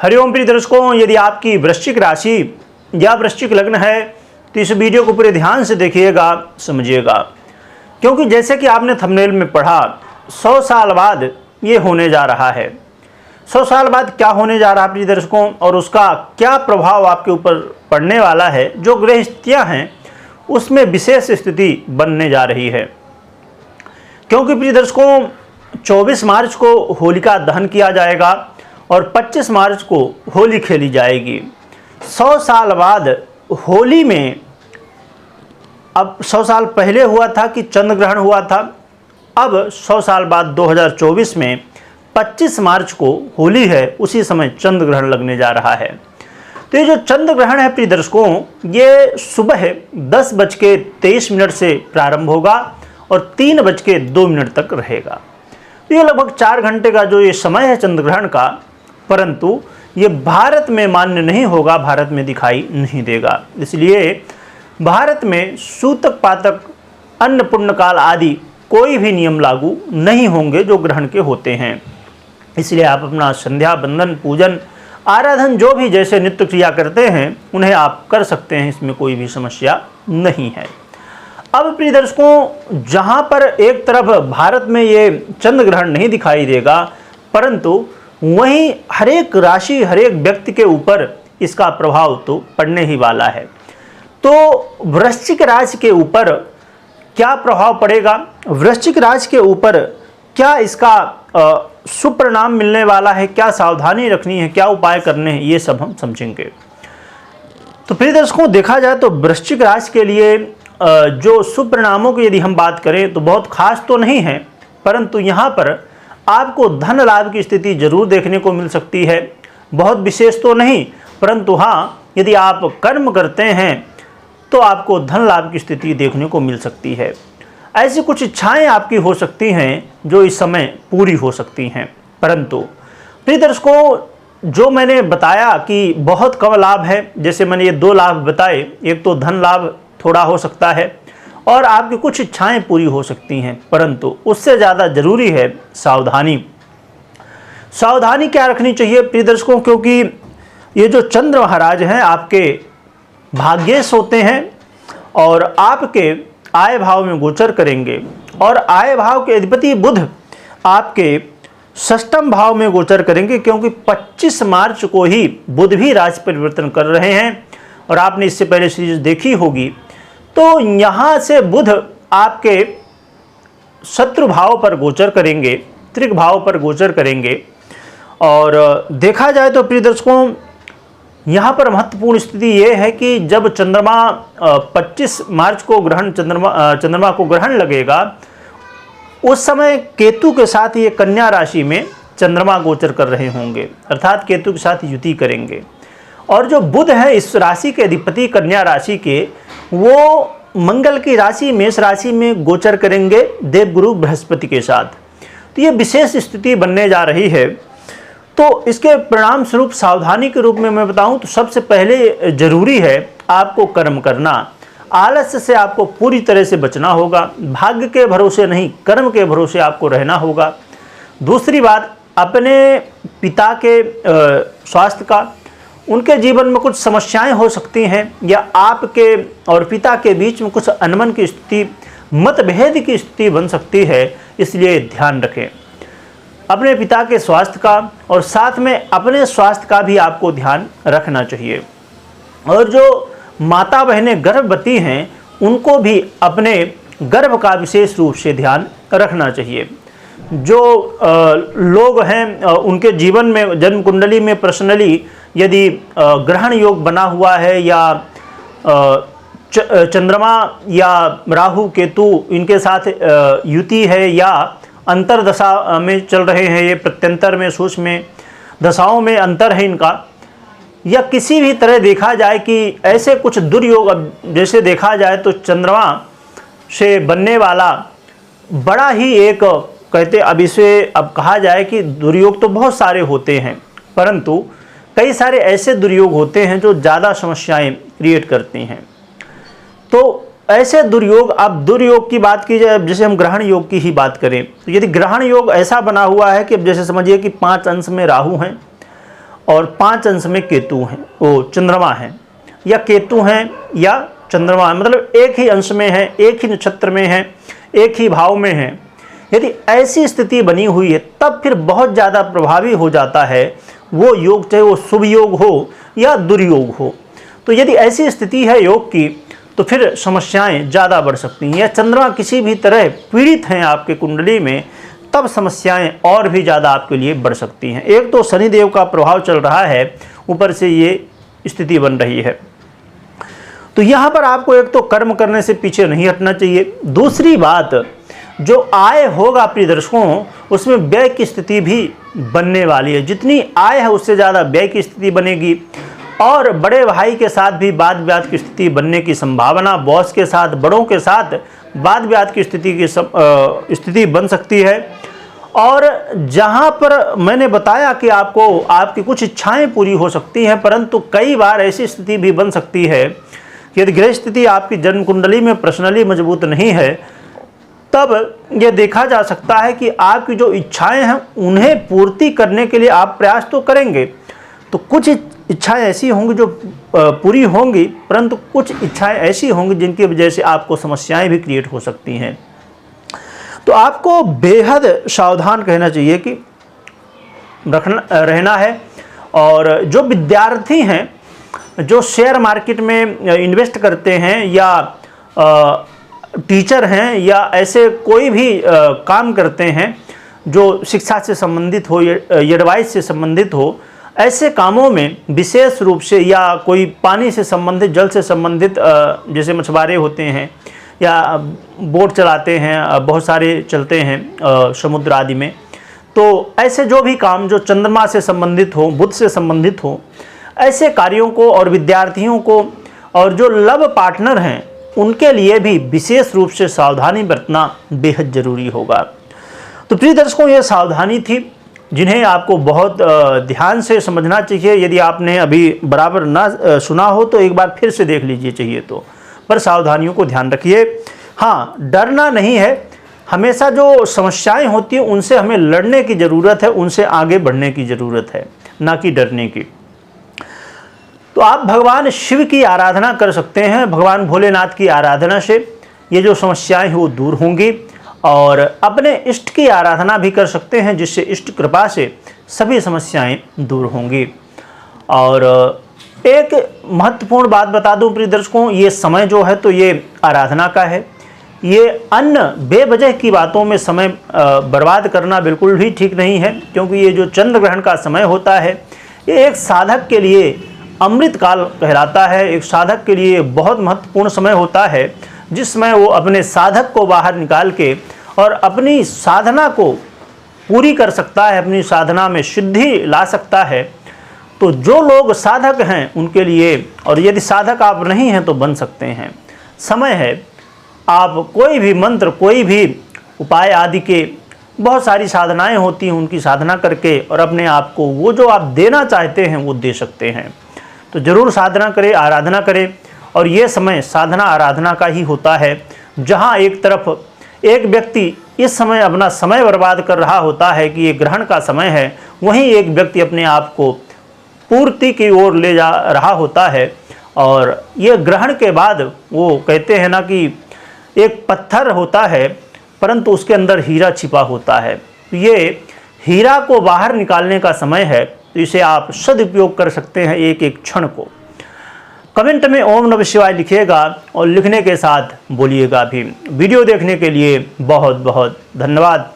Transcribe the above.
हरिओम प्रिय दर्शकों, यदि आपकी वृश्चिक राशि या वृश्चिक लग्न है तो इस वीडियो को पूरे ध्यान से देखिएगा, समझिएगा, क्योंकि जैसे कि आपने थंबनेल में पढ़ा 100 साल बाद ये होने जा रहा है। 100 साल बाद क्या होने जा रहा है प्रिय दर्शकों, और उसका क्या प्रभाव आपके ऊपर पड़ने वाला है। जो ग्रह स्थितियाँ हैं उसमें विशेष स्थिति बनने जा रही है, क्योंकि प्रिय दर्शकों 24 मार्च को होलिका दहन किया जाएगा और 25 मार्च को होली खेली जाएगी। 100 साल बाद होली में, अब 100 साल पहले हुआ था कि चंद्र ग्रहण हुआ था, अब 100 साल बाद 2024 में 25 मार्च को होली है, उसी समय चंद्र ग्रहण लगने जा रहा है। तो ये जो चंद्र ग्रहण है प्रिय दर्शकों, ये सुबह 10:23 से प्रारंभ होगा और 3:02 तक रहेगा। तो ये लगभग 4 घंटे का जो ये समय है चंद्र ग्रहण का, परंतु ये भारत में मान्य नहीं होगा, भारत में दिखाई नहीं देगा। इसलिए भारत में सूतक पातक अन्न पुण्य काल आदि कोई भी नियम लागू नहीं होंगे जो ग्रहण के होते हैं। इसलिए आप अपना संध्या बंदन पूजन आराधन जो भी जैसे नित्य क्रिया करते हैं उन्हें आप कर सकते हैं, इसमें कोई भी समस्या नहीं है। अब प्रिय दर्शकों, जहाँ पर एक तरफ भारत में ये चंद्र ग्रहण नहीं दिखाई देगा, परंतु वहीं हरेक राशि हरेक व्यक्ति के ऊपर इसका प्रभाव तो पड़ने ही वाला है। तो वृश्चिक राशि के ऊपर क्या प्रभाव पड़ेगा, वृश्चिक राशि के ऊपर क्या इसका सुपरिणाम मिलने वाला है, क्या सावधानी रखनी है, क्या उपाय करने हैं, ये सब हम समझेंगे। तो प्रिय दर्शकों, देखा जाए तो वृश्चिक राशि के लिए जो सुपरिणामों की यदि हम बात करें तो बहुत खास तो नहीं है, परंतु यहाँ पर आपको धन लाभ की स्थिति जरूर देखने को मिल सकती है। बहुत विशेष तो नहीं, परंतु हाँ, यदि आप कर्म करते हैं तो आपको धन लाभ की स्थिति देखने को मिल सकती है। ऐसी कुछ इच्छाएं आपकी हो सकती हैं जो इस समय पूरी हो सकती हैं। परंतु प्रिय दर्शकों, जो मैंने बताया कि बहुत कम लाभ है, जैसे मैंने ये 2 लाभ बताए, एक तो धन लाभ थोड़ा हो सकता है और आपकी कुछ इच्छाएं पूरी हो सकती हैं, परंतु उससे ज़्यादा जरूरी है सावधानी। सावधानी क्या रखनी चाहिए प्रिय दर्शकों, क्योंकि ये जो चंद्र महाराज हैं आपके भाग्येश होते हैं और आपके आय भाव में गोचर करेंगे, और आय भाव के अधिपति बुध आपके षष्ठम भाव में गोचर करेंगे, क्योंकि 25 मार्च को ही बुध भी राशि परिवर्तन कर रहे हैं और आपने इससे पहले सीरीज देखी होगी। तो यहाँ से बुध आपके शत्रु भाव पर गोचर करेंगे, त्रिक भाव पर गोचर करेंगे। और देखा जाए तो प्रिय दर्शकों, यहाँ पर महत्वपूर्ण स्थिति ये है कि जब चंद्रमा 25 मार्च को चंद्रमा को ग्रहण लगेगा, उस समय केतु के साथ ये कन्या राशि में चंद्रमा गोचर कर रहे होंगे, अर्थात केतु के साथ युति करेंगे। और जो बुध है इस राशि के अधिपति कन्या राशि के, वो मंगल की राशि मेष राशि में गोचर करेंगे देवगुरु बृहस्पति के साथ। तो ये विशेष स्थिति बनने जा रही है। तो इसके परिणाम स्वरूप सावधानी के रूप में मैं बताऊं तो सबसे पहले जरूरी है आपको कर्म करना। आलस्य से आपको पूरी तरह से बचना होगा, भाग्य के भरोसे नहीं, कर्म के भरोसे आपको रहना होगा। दूसरी बात, अपने पिता के स्वास्थ्य का, उनके जीवन में कुछ समस्याएं हो सकती हैं, या आपके और पिता के बीच में कुछ अनबन की स्थिति, मतभेद की स्थिति बन सकती है, इसलिए ध्यान रखें अपने पिता के स्वास्थ्य का, और साथ में अपने स्वास्थ्य का भी आपको ध्यान रखना चाहिए। और जो माता बहनें गर्भवती हैं उनको भी अपने गर्भ का विशेष रूप से ध्यान रखना चाहिए। जो लोग हैं उनके जीवन में जन्म कुंडली में पर्सनली यदि ग्रहण योग बना हुआ है, या चंद्रमा या राहु केतु इनके साथ युति है, या अंतरदशा में चल रहे हैं, ये प्रत्यंतर में सूक्ष्म दशाओं में अंतर है इनका, या किसी भी तरह देखा जाए कि ऐसे कुछ दुर्योग, अब जैसे देखा जाए तो चंद्रमा से बनने वाला बड़ा ही एक कहते, अब इसे अब कहा जाए कि दुर्योग तो बहुत सारे होते हैं, परंतु कई सारे ऐसे दुर्योग होते हैं जो ज़्यादा समस्याएं क्रिएट करते हैं। तो ऐसे दुर्योग, अब दुर्योग की बात की जाए, जैसे हम ग्रहण योग की ही बात करें तो यदि ग्रहण योग ऐसा बना हुआ है कि अब जैसे समझिए कि 5 अंश में राहु हैं और 5 अंश में केतु हैं, वो चंद्रमा हैं या केतु हैं या चंद्रमा है, मतलब एक ही अंश में है, एक ही नक्षत्र में है, एक ही भाव में है। यदि ऐसी स्थिति बनी हुई है तब फिर बहुत ज़्यादा प्रभावी हो जाता है वो योग, चाहे वो शुभ योग हो या दुर्योग हो। तो यदि ऐसी स्थिति है योग की तो फिर समस्याएं ज़्यादा बढ़ सकती हैं, या चंद्रमा किसी भी तरह पीड़ित हैं आपके कुंडली में, तब समस्याएं और भी ज़्यादा आपके लिए बढ़ सकती हैं। एक तो शनिदेव का प्रभाव चल रहा है, ऊपर से ये स्थिति बन रही है। तो यहाँ पर आपको एक तो कर्म करने से पीछे नहीं हटना चाहिए। दूसरी बात, जो आय होगा प्रिय दर्शकों, उसमें व्यय की स्थिति भी बनने वाली है। जितनी आय है उससे ज़्यादा व्यय की स्थिति बनेगी, और बड़े भाई के साथ भी वाद विवाद की स्थिति बनने की संभावना, बॉस के साथ, बड़ों के साथ वाद विवाद की स्थिति बन सकती है। और जहाँ पर मैंने बताया कि आपको आपकी कुछ इच्छाएं पूरी हो सकती हैं, परंतु कई बार ऐसी स्थिति भी बन सकती है कि यदि ग्रह स्थिति आपकी जन्म कुंडली में पर्सनली मजबूत नहीं है, तब यह देखा जा सकता है कि आपकी जो इच्छाएं हैं उन्हें पूर्ति करने के लिए आप प्रयास तो करेंगे, तो कुछ इच्छाएं ऐसी होंगी जो पूरी होंगी, परंतु कुछ इच्छाएं ऐसी होंगी जिनकी वजह से आपको समस्याएं भी क्रिएट हो सकती हैं। तो आपको बेहद सावधान कहना चाहिए कि रहना है। और जो विद्यार्थी हैं, जो शेयर मार्केट में इन्वेस्ट करते हैं, या टीचर हैं, या ऐसे कोई भी काम करते हैं जो शिक्षा से संबंधित हो या एडवाइस से संबंधित हो, ऐसे कामों में विशेष रूप से, या कोई पानी से संबंधित, जल से संबंधित, जैसे मछुआरे होते हैं या बोट चलाते हैं, बहुत सारे चलते हैं समुद्र आदि में, तो ऐसे जो भी काम जो चंद्रमा से संबंधित हो, बुध से संबंधित हो, ऐसे कार्यों को, और विद्यार्थियों को, और जो लव पार्टनर हैं उनके लिए भी विशेष रूप से सावधानी बरतना बेहद ज़रूरी होगा। तो प्रिय दर्शकों, ये सावधानी थी जिन्हें आपको बहुत ध्यान से समझना चाहिए। यदि आपने अभी बराबर ना सुना हो तो एक बार फिर से देख लीजिए चाहिए तो, पर सावधानियों को ध्यान रखिए। हाँ, डरना नहीं है, हमेशा जो समस्याएं होती हैं उनसे हमें लड़ने की ज़रूरत है, उनसे आगे बढ़ने की ज़रूरत है, ना कि डरने की। तो आप भगवान शिव की आराधना कर सकते हैं। भगवान भोलेनाथ की आराधना से ये जो समस्याएं हैं वो दूर होंगी, और अपने इष्ट की आराधना भी कर सकते हैं, जिससे इष्ट कृपा से सभी समस्याएं दूर होंगी। और एक महत्वपूर्ण बात बता दूं प्रिय दर्शकों, ये समय जो है तो ये आराधना का है। ये अन्य बेवजह की बातों में समय बर्बाद करना बिल्कुल भी ठीक नहीं है, क्योंकि ये जो चंद्र ग्रहण का समय होता है ये एक साधक के लिए अमृत काल कहलाता है। एक साधक के लिए बहुत महत्वपूर्ण समय होता है, जिसमें वो अपने साधक को बाहर निकाल के और अपनी साधना को पूरी कर सकता है, अपनी साधना में सिद्धि ला सकता है। तो जो लोग साधक हैं उनके लिए, और यदि साधक आप नहीं हैं तो बन सकते हैं, समय है। आप कोई भी मंत्र, कोई भी उपाय आदि के बहुत सारी साधनाएं होती हैं, उनकी साधना करके और अपने आप को वो जो आप देना चाहते हैं वो दे सकते हैं। तो ज़रूर साधना करें, आराधना करें। और ये समय साधना आराधना का ही होता है, जहाँ एक तरफ एक व्यक्ति इस समय अपना समय बर्बाद कर रहा होता है कि ये ग्रहण का समय है, वहीं एक व्यक्ति अपने आप को पूर्ति की ओर ले जा रहा होता है। और ये ग्रहण के बाद वो कहते हैं ना कि एक पत्थर होता है परंतु उसके अंदर हीरा छिपा होता है। तो ये हीरा को बाहर निकालने का समय है, तो इसे आप सदुपयोग कर सकते हैं एक एक क्षण को। कमेंट में ओम नमः शिवाय लिखिएगा और लिखने के साथ बोलिएगा भी। वीडियो देखने के लिए बहुत बहुत धन्यवाद।